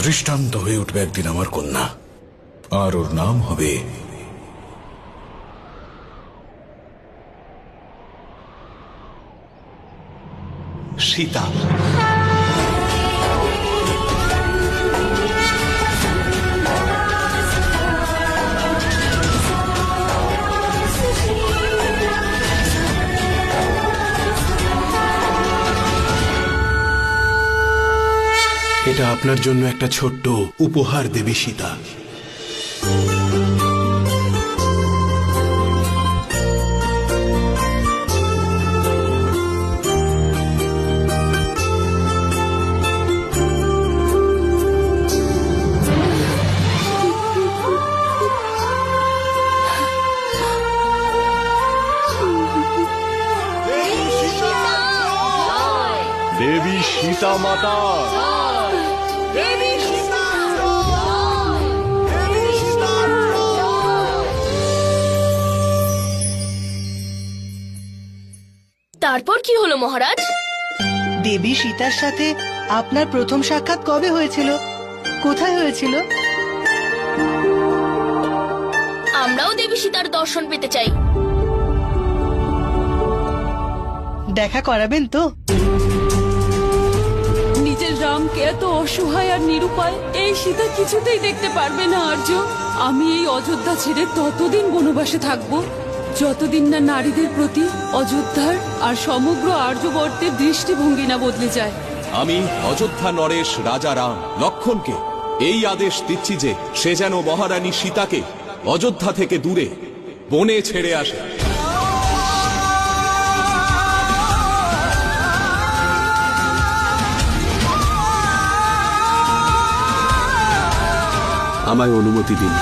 দৃষ্টান্ত হয়ে উঠবে একদিন আমার কন্যা, আর ওর নাম হবে সীতা। এটা আপনার জন্য একটা ছোট্ট উপহার দেবী সীতা। দেবী সীতা মাতা। তারপর কি হলো মহারাজ? দেবী সীতার সাথে আপনার প্রথম সাক্ষাৎ কবে হয়েছিল? কোথায় হয়েছিল? আমরাও দেবী সীতার দর্শন পেতে চাই। দেখা করাবেন তো? নিজের রামকে এত অসহায় আর নিরুপায় এই সীতা কিছুতেই দেখতে পারবে না আর্য। আমি এই অযোধ্যা ছেড়ে ততদিন বনবাসে থাকবো যতদিন না নারীদের প্রতি অযোধ্যার আর সমগ্র আর্যবর্তের দৃষ্টিভঙ্গি না বদলে যায়। আমি অযোধ্যা নরেশ রাজা রাম লক্ষণকে এই আদেশ দিচ্ছি যে সে যেন মহারানী সীতাকে অযোধ্যা থেকে দূরে বনে ছেড়ে আসে। আমায় অনুমতি দিন।